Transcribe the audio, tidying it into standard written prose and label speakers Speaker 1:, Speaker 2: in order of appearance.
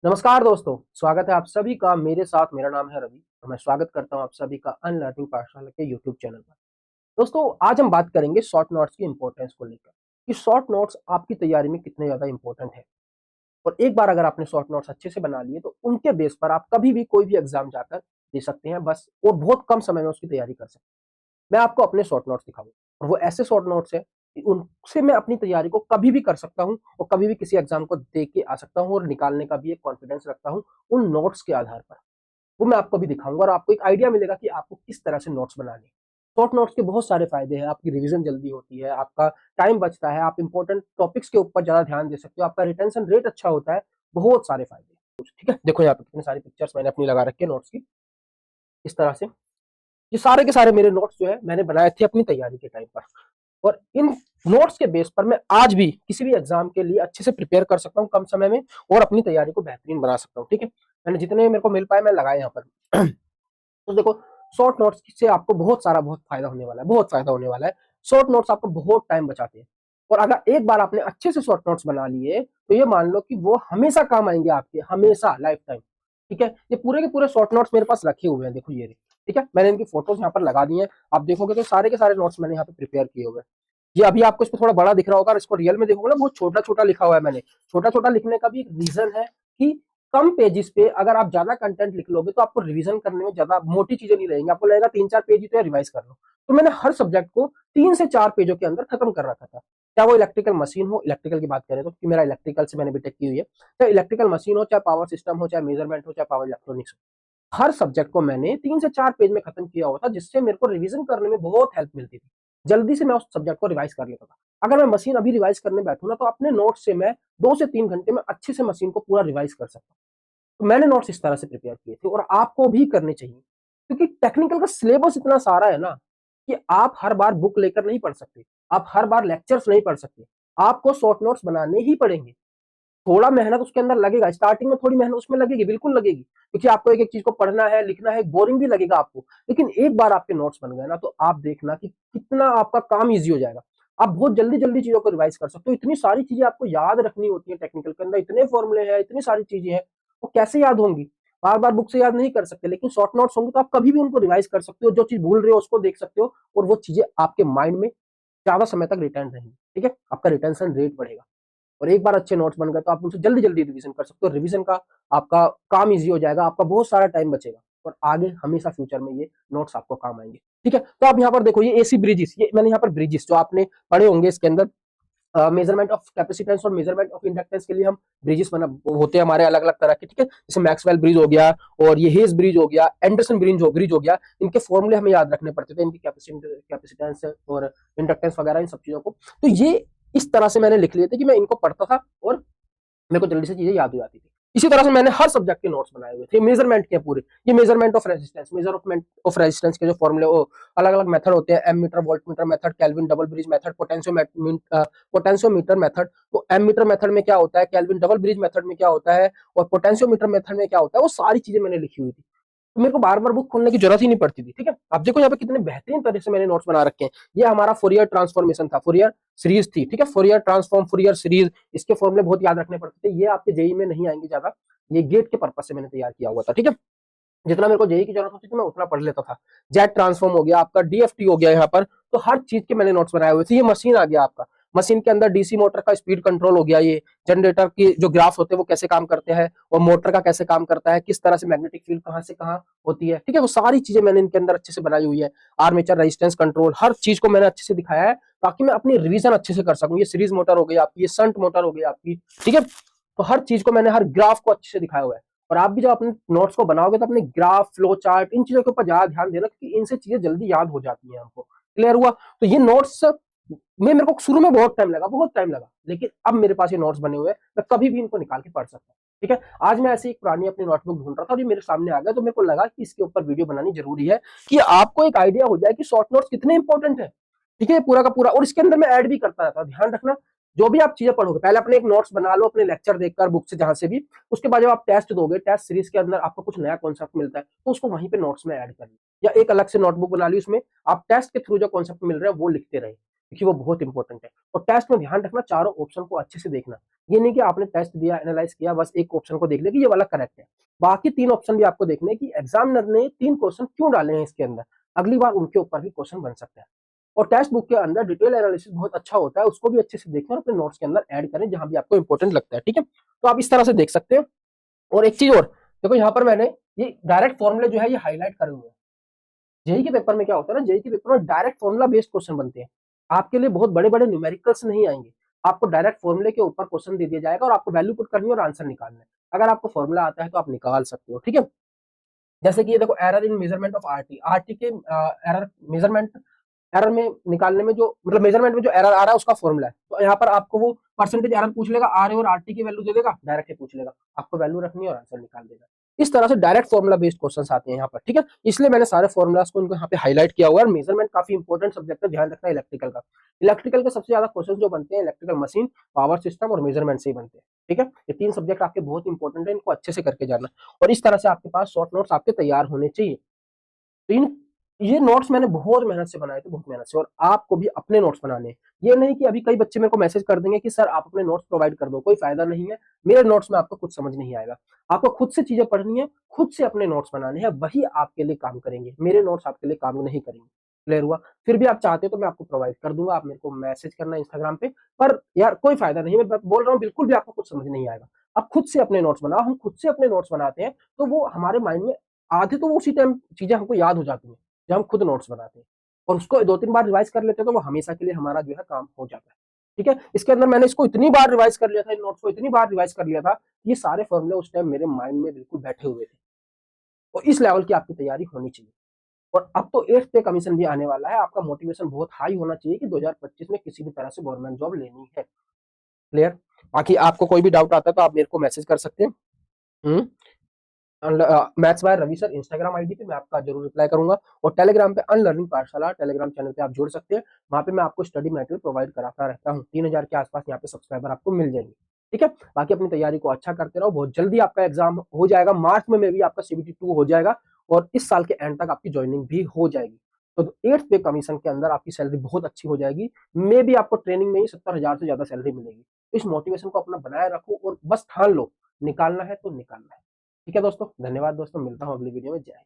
Speaker 1: नमस्कार दोस्तों, स्वागत है आप सभी का मेरे साथ। मेरा नाम है रवि और मैं स्वागत करता हूं आप सभी का अनलर्निंग पाठशाला के यूट्यूब चैनल पर। दोस्तों, आज हम बात करेंगे शॉर्ट नोट्स की इंपॉर्टेंस को लेकर कि शॉर्ट नोट्स आपकी तैयारी में कितने ज़्यादा इंपॉर्टेंट है। और एक बार अगर आपने शॉर्ट नोट्स अच्छे से बना लिए तो उनके बेस पर आप कभी भी कोई भी एग्ज़ाम जाकर दे सकते हैं बस, और बहुत कम समय में उसकी तैयारी कर सकते हैं। मैं आपको अपने शॉर्ट नोट्स दिखाऊँगा और वो ऐसे शॉर्ट नोट्स हैं कि उनसे मैं अपनी तैयारी को कभी भी कर सकता हूँ और कभी भी किसी एग्ज़ाम को दे के आ सकता हूँ और निकालने का भी एक कॉन्फिडेंस रखता हूँ उन नोट्स के आधार पर। वो मैं आपको अभी दिखाऊँगा और आपको एक आइडिया मिलेगा कि आपको किस तरह से नोट्स बनाने हैं। शॉर्ट नोट्स के बहुत सारे फ़ायदे हैं, आपकी रिवीज़न जल्दी होती है, आपका टाइम बचता है, आप इम्पोर्टेंट टॉपिक्स के ऊपर ज़्यादा ध्यान दे सकते हो, आपका रिटेंशन रेट अच्छा होता है, बहुत सारे फ़ायदे हैं। ठीक है? देखो यहाँ पे कितनी सारी पिक्चर्स मैंने अपनी लगा रखी है नोट्स की, इस तरह से। ये सारे के सारे मेरे नोट्स जो है मैंने बनाए थे अपनी तैयारी के टाइम पर। और इन नोट्स के बेस पर मैं आज भी किसी भी एग्जाम के लिए अच्छे से प्रिपेयर कर सकता हूँ कम समय में और अपनी तैयारी को बेहतरीन बना सकता हूँ। ठीक है, मैंने जितने मेरे को मिल पाए मैं लगाए यहाँ पर। तो देखो, शॉर्ट नोट्स से आपको बहुत फायदा होने वाला है, बहुत फायदा होने वाला है। शॉर्ट नोट्स आपको बहुत टाइम बचाते हैं और अगर एक बार आपने अच्छे से शॉर्ट नोट्स बना लिए तो ये मान लो कि वो हमेशा काम आएंगे आपके, हमेशा लाइफ टाइम। ठीक है, ये पूरे के पूरे शॉर्ट नोट्स मेरे पास रखे हुए हैं, देखो ये रहे। ठीक है, मैंने इनकी फोटोज यहाँ पर लगा दी हैं। आप देखोगे तो सारे के सारे नोट्स मैंने यहाँ पे प्रिपेयर किए हुए हैं। ये अभी आपको इस पे थोड़ा बड़ा दिख रहा होगा और इसको रियल में देखोगे ना बहुत छोटा छोटा लिखा हुआ है मैंने। छोटा छोटा लिखने का भी एक रीजन है कि कम पेजेस पे अगर आप ज्यादा कंटेंट लिख लोगे तो आपको रिवीजन करने में ज्यादा मोटी चीजें नहीं रहेंगी, आपको लगेगा 3-4 पेज ही तो रिवाइज कर लो। तो मैंने हर सब्जेक्ट को 3 से 4 पेजों के अंदर खत्म कर रखा था। चाहे वो इलेक्ट्रिकल मशीन हो, इलेक्ट्रिकल की बात करें तो क्योंकि मेरा इलेक्ट्रिकल से मैंने बीटेक की हुई है, चाहे इलेक्ट्रिकल मशीन हो, चाहे पावर सिस्टम हो, चाहे मेजरमेंट हो, चाहे पावर इलेक्ट्रॉनिक्स हो, हर सब्जेक्ट को मैंने 3 से 4 पेज में खत्म किया हुआ था, जिससे मेरे को रिवीजन करने में बहुत हेल्प मिलती थी। जल्दी से मैं उस सब्जेक्ट को रिवाइज कर लेता था। अगर मैं मशीन अभी रिवाइज करने बैठूं ना तो अपने नोट से मैं 2 से 3 घंटे में अच्छे से मशीन को पूरा रिवाइज कर सकता हूँ। तो मैंने नोट्स इस तरह से प्रिपेयर किए थे और आपको भी करने चाहिए, क्योंकि टेक्निकल का सिलेबस इतना सारा है ना कि आप हर बार बुक लेकर नहीं पढ़ सकते, आप हर बार लेक्चर्स नहीं पढ़ सकते, आपको शॉर्ट नोट्स बनाने ही पड़ेंगे। थोड़ा मेहनत उसके अंदर लगेगा, स्टार्टिंग में थोड़ी मेहनत उसमें लगेगी, बिल्कुल लगेगी, क्योंकि आपको एक एक चीज को पढ़ना है, लिखना है, बोरिंग भी लगेगा आपको। लेकिन एक बार आपके नोट्स बन गए ना तो आप देखना कि कितना आपका काम ईजी हो जाएगा। आप बहुत जल्दी जल्दी चीजों को रिवाइज कर सकते हो। इतनी सारी चीजें आपको याद रखनी होती है टेक्निकल के अंदर, इतने फॉर्मूले हैं, इतनी सारी चीजें हैं, वो कैसे याद होंगी? बार बार बुक से याद नहीं कर सकते, लेकिन शॉर्ट नोट्स होंगे तो आप कभी भी उनको रिवाइज कर सकते हो, जो चीज भूल रहे हो उसको देख सकते हो और वो चीजें आपके माइंड में ज्यादा समय तक रिटेन रहेंगी। ठीक है, आपका रिटेंशन रेट बढ़ेगा और एक बार अच्छे नोट्स बन गए तो आप उनसे जल्दी जल्दी रिवीजन कर सकते हो। रिवीजन का आपका काम इजी हो जाएगा, आपका बहुत सारा टाइम बचेगा और आगे हमेशा फ्यूचर में ये नोट्स आपको काम आएंगे। ठीक है, तो आप यहाँ पर देखो, ये एसी ब्रिजेस, ये मैंने यहाँ पर ब्रिजेस जो आपने पढ़े होंगे इसके अंदर, मेजरमेंट ऑफ कैपेसिटेंस और मेजरमेंट ऑफ इंडक्टेंस के लिए हम ब्रिजेस बना होते हैं हमारे अलग अलग तरह के। ठीक है, जैसे मैक्सवेल ब्रिज हो गया और ये हेज ब्रिज हो गया, एंडरसन ब्रिज हो गया। इनके फॉर्मूले हमें याद रखने पड़ते थे, इनकी कैपेसिटेंस और इंडक्टेंस वगैरह इन सब चीजों को। तो ये इस तरह से मैंने लिख लिए थे कि मैं इनको पढ़ता था और मेरे को जल्दी से चीजें याद हो जाती थी। इसी तरह से मैंने हर सब्जेक्ट के नोट्स बनाए हुए थे, मेजरमेंट के पूरे। ये मेजरमेंट ऑफ रेजिस्टेंस के जो फॉर्मूले, वो अलग अलग मेथड होते हैं, ammeter, voltmeter method, Kelvin double bridge method, potentiometer method. तो एम मीटर मेथड में क्या होता है, केल्विन डबल ब्रिज मेथड में क्या होता है और पोटेंशियोमीटर मेथड में क्या होता है, वो सारी चीजें मैंने लिखी हुई थी। तो मेरे को बार बार बुक खोलने की जरूरत ही नहीं पड़ती थी। ठीक है, आप देखो यहाँ पे कितने बेहतरीन तरह से मैंने नोट्स बना रखे हैं। ये हमारा फोरियर ट्रांसफॉर्मेशन था, फोरियर सीरीज थी। ठीक है, फोरियर ट्रांसफॉर्म, फोरियर सीरीज, इसके फॉर्मूले बहुत याद रखने पड़ते थे। ये आपके जेई में नहीं आएंगे ज्यादा, ये गेट के पर्पज से मैंने तैयार किया हुआ था। ठीक है, जितना मेरे को जेई की जरूरत होती थी मैं उतना पढ़ लेता था। जेट ट्रांसफॉर्म हो गया आपका, डीएफटी हो गया यहाँ पर, तो हर चीज के मैंने नोट्स बनाए हुए थे। ये मशीन आ गया आपका, मशीन के अंदर डीसी मोटर का स्पीड कंट्रोल हो गया, ये जनरेटर की जो ग्राफ होते हैं वो कैसे काम करते हैं और मोटर का कैसे काम करता है, किस तरह से मैग्नेटिक फील्ड कहाँ से कहाँ होती है। ठीक है, वो सारी चीजें मैंने इनके अंदर अच्छे से बनाई हुई है। आर्मेचर रेजिस्टेंस कंट्रोल, हर चीज को मैंने अच्छे से दिखाया है ताकि मैं अपनी रिवीजन अच्छे से कर सकूं। ये सीरीज मोटर हो गई आपकी, ये संट मोटर हो गई आपकी। ठीक है, तो हर चीज को मैंने, हर ग्राफ को अच्छे से दिखाया हुआ है। और आप भी जब अपने नोट्स को बनाओगे तो अपने ग्राफ, फ्लो चार्ट, इन चीजों के ऊपर ज्यादा ध्यान देना, क्योंकि इनसे चीजें जल्दी याद हो जाती हैं हमको। क्लियर हुआ? तो ये नोट्स में मेरे को शुरू में बहुत टाइम लगा, बहुत टाइम लगा, लेकिन अब मेरे पास ये नोट्स बने हुए हैं, मैं कभी भी इनको निकाल के पढ़ सकता हूँ। ठीक है, आज मैं ऐसे एक पुरानी अपनी नोटबुक ढूंढ रहा था और ये मेरे सामने आ गया, तो मेरे को लगा कि इसके ऊपर वीडियो बनानी जरूरी है कि आपको एक आइडिया हो जाए कि शॉर्ट नोट्स कितने इंपॉर्टेंट है। ठीक है, पूरा का पूरा। और इसके अंदर मैं ऐड भी करता रहता हूं, ध्यान रखना, जो भी आप चीजें पढ़ोगे पहले अपने एक नोट्स बना लो, अपने लेक्चर देखकर, बुक से, जहां से भी। उसके बाद जब आप टेस्ट दोगे, टेस्ट सीरीज के अंदर आपको कुछ नया कॉन्सेप्ट मिलता है तो उसको वहीं पे नोट्स में ऐड कर लो, या एक अलग से नोटबुक बना ली, उसमें आप टेस्ट के थ्रू जो कॉन्सेप्ट मिल रहे हैं वो लिखते रहे। क्योंकि वो बहुत इंपॉर्टेंट है। और टेस्ट में ध्यान रखना, चारों ऑप्शन को अच्छे से देखना। ये नहीं कि आपने टेस्ट दिया, एनालाइज किया, बस एक ऑप्शन को देख लिया कि ये वाला करेक्ट है। बाकी 3 ऑप्शन भी आपको देखने हैं कि एग्जामिनर ने 3 क्वेश्चन क्यों डाले हैं इसके अंदर। अगली बार उनके ऊपर भी क्वेश्चन बन सकते हैं। और टेक्स्ट बुक के अंदर डिटेल एनालिसिस बहुत अच्छा होता है, उसको भी अच्छे से देखें और अपने नोट्स के अंदर ऐड करें जहां भी आपको इंपॉर्टेंट लगता है। ठीक है, तो आप इस तरह से देख सकते हैं। और एक चीज और देखो, यहाँ पर मैंने ये डायरेक्ट फॉर्मूले जो है ये हाईलाइट करे हुए हैं। जेई के पेपर में क्या होता है ना, जेई के पेपर में डायरेक्ट फॉर्मुला बेस्ड क्वेश्चन बनते हैं। आपके लिए बहुत बड़े बड़े न्यूमेरिकल्स नहीं आएंगे, आपको डायरेक्ट फॉर्मूले के ऊपर क्वेश्चन दे दिया जाएगा और आपको वैल्यू पुट करनी है और आंसर निकालना है। अगर आपको फॉर्मूला आता है तो आप निकाल सकते हो। ठीक है, जैसे कि ये देखो, error in measurement of RT, RT के एरर मेजरमेंट, एरर में निकालने में जो मतलब मेजरमेंट में जो एरर आ रहा है उसका फॉर्मूला है। तो यहाँ पर आपको वो परसेंटेज एरर पूछ लेगा, आर और आरटी की वैल्यू दे देगा, डायरेक्ट पूछ लेगा, आपको वैल्यू रखनी है और आंसर निकाल देगा। इस तरह से डायरेक्ट फॉर्मुला बेस्ड क्वेश्चंस आते हैं यहाँ पर। ठीक है, इसलिए मैंने सारे फॉर्मुलास को इनको यहाँ पे हाईलाइट किया हुआ है। मेजरमेंट काफी इंपॉर्टेंट सब्जेक्ट है, ध्यान रखना इलेक्ट्रिकल का। इलेक्ट्रिकल के सबसे ज्यादा क्वेश्चन जो बनते हैं इलेक्ट्रिकल मशीन, पावर सिस्टम और मेजरमेंट से ही बनते हैं। ठीक है, ये 3 सब्जेक्ट आपके बहुत इंपॉर्टेंट है, इनको अच्छे से करके जाना। और इस तरह से आपके पास शॉर्ट नोट्स आपके तैयार होने चाहिए। तो इन ये नोट्स मैंने बहुत मेहनत से बनाए थे, बहुत मेहनत से। और आपको भी अपने नोट्स बनाने हैं। ये नहीं कि अभी कई बच्चे मेरे को मैसेज कर देंगे कि सर आप अपने नोट्स प्रोवाइड कर दो, कोई फायदा नहीं है। मेरे नोट्स में आपको कुछ समझ नहीं आएगा। आपको खुद से चीजें पढ़नी है, खुद से अपने नोट्स बनाने हैं, वही आपके लिए काम करेंगे। मेरे नोट्स आपके लिए काम नहीं करेंगे। क्लियर हुआ? फिर भी आप चाहते हो तो मैं आपको प्रोवाइड कर दूंगा, आप मेरे को मैसेज करना इंस्टाग्राम पे। पर यार कोई फायदा नहीं है, मैं बोल रहा हूँ, बिल्कुल भी आपको कुछ समझ नहीं आएगा। आप खुद से अपने नोट्स बनाओ, हम खुद से अपने नोट्स बनाते हैं तो वो हमारे माइंड में आधे तो वो उसी टाइम चीजें हमको याद हो जाती हैं जब हम खुद नोट्स बनाते हैं। और उसको 2-3 बार रिवाइज कर लेते हैं तो वो हमेशा के लिए हमारा जो है काम हो जाता है। ठीक है, इसके अंदर मैंने इसको इतनी बार रिवाइज कर लिया था, इन नोट्स को इतनी बार रिवाइज कर लिया था, ये सारे फॉर्मूले उस टाइम मेरे माइंड में बिल्कुल बैठे हुए थे। और इस लेवल की आपकी तैयारी होनी चाहिए। और अब तो 8th पे कमीशन भी आने वाला है, आपका मोटिवेशन बहुत हाई होना चाहिए कि 2025 में किसी भी तरह से गवर्नमेंट जॉब लेनी है। क्लियर? बाकी आपको कोई भी डाउट आता है तो आप मेरे को मैसेज कर सकते हैं। Hmm maths by Ravi sir Instagram ID पे मैं आपका जरूर रिप्लाई करूंगा। और टेलीग्राम पे अनलर्निंग पाठशाला टेलीग्राम चैनल पे आप जुड़ सकते हैं। वहां पे मैं आपको स्टडी मटेरियल प्रोवाइड कराता रहता हूँ। 3000 के आसपास यहाँ पे सब्सक्राइबर आपको मिल जाएंगे। ठीक है, बाकी अपनी तैयारी को अच्छा करते रहो, बहुत जल्दी आपका एग्जाम हो जाएगा। मार्च में भी आपका CBT 2 हो जाएगा और इस साल के एंड तक आपकी ज्वाइनिंग भी हो जाएगी। तो 8th पे कमीशन के अंदर आपकी सैलरी बहुत अच्छी हो जाएगी। मे भी आपको ट्रेनिंग में ही 70,000 से ज्यादा सैलरी मिलेगी। तो इस मोटिवेशन को अपना बनाए रखो और बस ठान लो, निकालना है तो निकालना है। ठीक है दोस्तों, धन्यवाद दोस्तों, मिलता हूँ अगली वीडियो में। जय हिंद।